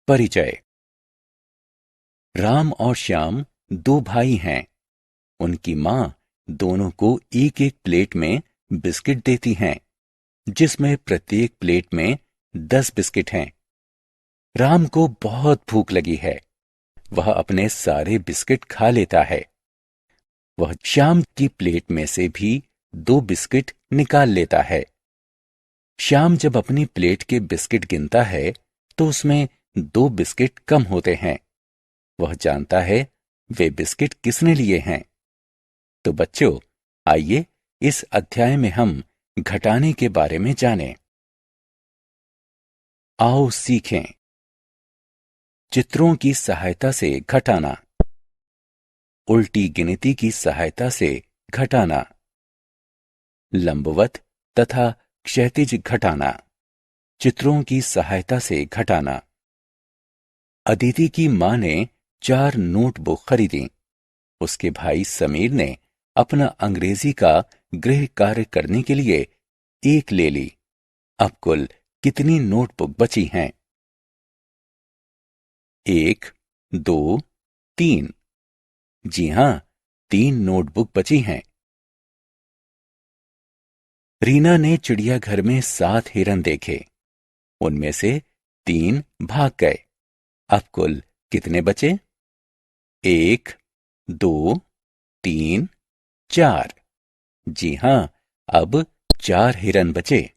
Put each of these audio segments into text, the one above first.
परिचय। राम और श्याम दो भाई हैं। उनकी मां दोनों को एक एक प्लेट में बिस्किट देती हैं, जिसमें प्रत्येक प्लेट में 10 बिस्किट हैं। राम को बहुत भूख लगी है। वह अपने सारे बिस्किट खा लेता है। वह श्याम की प्लेट में से भी 2 बिस्किट निकाल लेता है। श्याम जब अपनी प्लेट के बिस्किट गिनता है तो उसमें 2 बिस्किट कम होते हैं। वह जानता है वे बिस्किट किसने लिए हैं। तो बच्चों, आइए इस अध्याय में हम घटाने के बारे में जानें। आओ सीखें। चित्रों की सहायता से घटाना। उल्टी गिनती की सहायता से घटाना। लंबवत तथा क्षैतिज घटाना। चित्रों की सहायता से घटाना। अदिति की मां ने 4 नोटबुक खरीदी। उसके भाई समीर ने अपना अंग्रेजी का गृह कार्य करने के लिए 1 ले ली। अब कुल कितनी नोटबुक बची हैं? 1, 2, 3। जी हां, 3 नोटबुक बची हैं। रीना ने चिड़ियाघर में 7 हिरन देखे। उनमें से 3 भाग गए। अब कुल कितने बचे? 1, 2, 3, 4। जी हां, अब 4 हिरन बचे।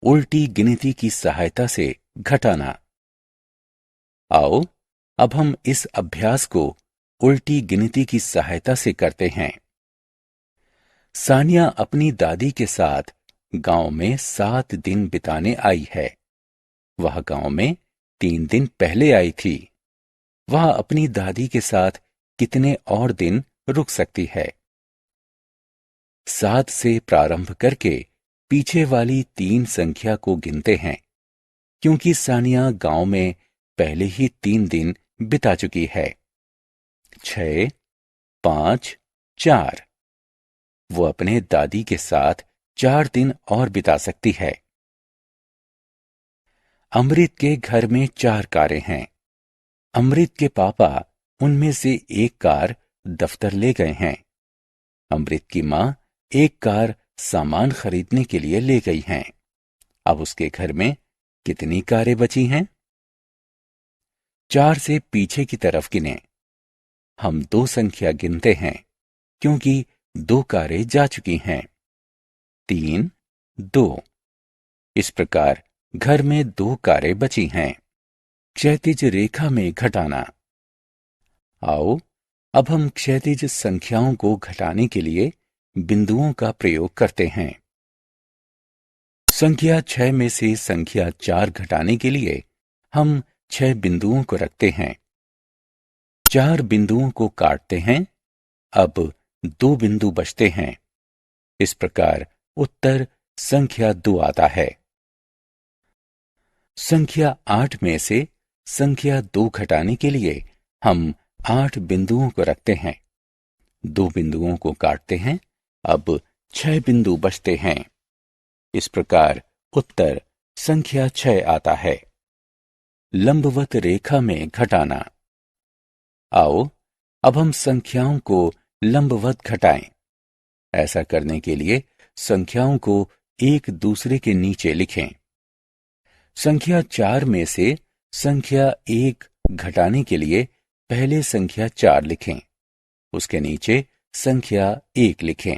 उल्टी गिनती की सहायता से घटाना। आओ अब हम इस अभ्यास को उल्टी गिनती की सहायता से करते हैं। सानिया अपनी दादी के साथ गांव में 7 दिन बिताने आई है। वह गांव में 3 दिन पहले आई थी। वह अपनी दादी के साथ कितने और दिन रुक सकती है? 7 से प्रारंभ करके पीछे वाली 3 संख्या को गिनते हैं, क्योंकि सानिया गांव में पहले ही 3 दिन बिता चुकी है। 6, 5, 4। वो अपने दादी के साथ 4 दिन और बिता सकती है। अमृत के घर में 4 कारें हैं। अमृत के पापा उनमें से एक कार दफ्तर ले गए हैं। अमृत की मां एक कार सामान खरीदने के लिए ले गई हैं। अब उसके घर में कितनी कारें बची हैं? 4 से पीछे की तरफ गिने। हम 2 संख्या गिनते हैं, क्योंकि 2 कारें जा चुकी हैं। 3, 2। इस प्रकार घर में 2 कारें बची हैं। क्षैतिज रेखा में घटाना। आओ अब हम क्षैतिज संख्याओं को घटाने के लिए बिंदुओं का प्रयोग करते हैं। संख्या 6 में से संख्या 4 घटाने के लिए हम 6 बिंदुओं को रखते हैं। 4 बिंदुओं को काटते हैं। अब 2 बिंदु बचते हैं। इस प्रकार उत्तर संख्या 2 आता है। संख्या 8 में से संख्या 2 घटाने के लिए हम 8 बिंदुओं को रखते हैं। 2 बिंदुओं को काटते हैं। अब 6 बिंदु बचते हैं। इस प्रकार उत्तर संख्या 6 आता है। लंबवत रेखा में घटाना। आओ अब हम संख्याओं को लंबवत घटाएं। ऐसा करने के लिए संख्याओं को एक दूसरे के नीचे लिखें। संख्या 4 में से संख्या 1 घटाने के लिए पहले संख्या 4 लिखें। उसके नीचे संख्या 1 लिखें।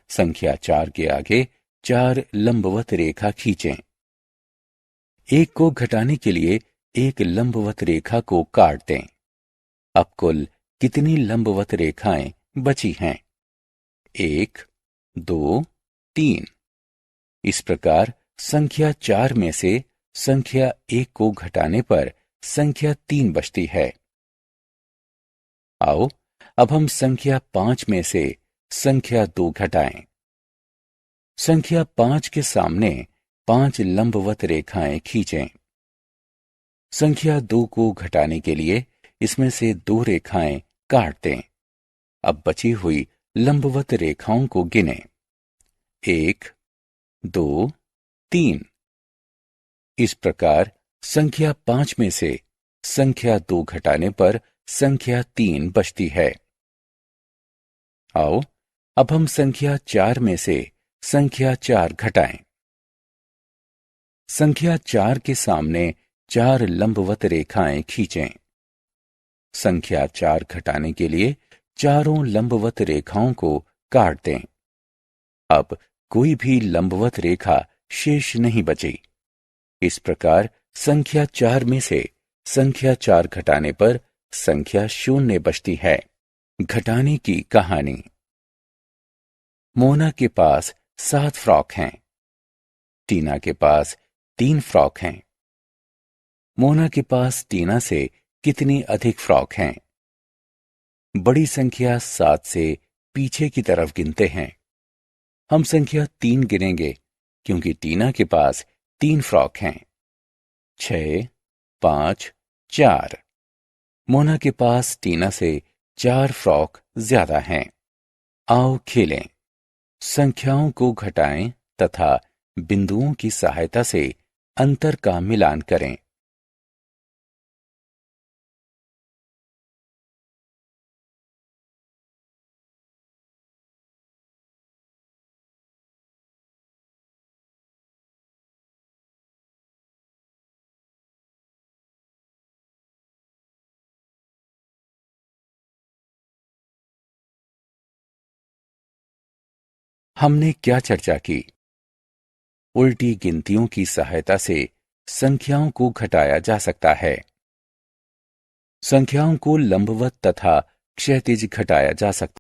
संख्या 4 के आगे 4 लंबवत रेखा खींचें। 1 को घटाने के लिए एक लंबवत रेखा को काट दें। अब कुल कितनी लंबवत रेखाएं बची हैं? 1, 2, 3। इस प्रकार संख्या 4 में से संख्या 1 को घटाने पर संख्या 3 बचती है। आओ अब हम संख्या 5 में से संख्या 2 घटाएं। संख्या 5 के सामने 5 लंबवत रेखाएं खींचें। संख्या 2 को घटाने के लिए इसमें से 2 रेखाएं काट दें। अब बची हुई लंबवत रेखाओं को गिनें। 1, 2, 3। इस प्रकार संख्या 5 में से संख्या 2 घटाने पर संख्या 3 बचती है। आओ अब हम संख्या 4 में से संख्या 4 घटाएं। संख्या 4 के सामने 4 लंबवत रेखाएं खींचें। संख्या 4 घटाने के लिए चारों लंबवत रेखाओं को काट दें। अब कोई भी लंबवत रेखा शेष नहीं बची। इस प्रकार संख्या 4 में से संख्या 4 घटाने पर संख्या 0 बचती है। घटाने की कहानी। मोना के पास 7 फ्रॉक हैं। टीना के पास 3 फ्रॉक हैं। मोना के पास टीना से कितनी अधिक फ्रॉक हैं? बड़ी संख्या 7 से पीछे की तरफ गिनते हैं। हम संख्या 3 गिनेंगे क्योंकि टीना के पास 3 फ्रॉक हैं। 6, 5, 4। मोना के पास टीना से 4 फ्रॉक ज्यादा हैं। आओ खेलें। संख्याओं को घटाएं तथा बिंदुओं की सहायता से अंतर का मिलान करें। हमने क्या चर्चा की? उल्टी गिनतियों की सहायता से संख्याओं को घटाया जा सकता है। संख्याओं को लंबवत तथा क्षैतिज घटाया जा सकता है।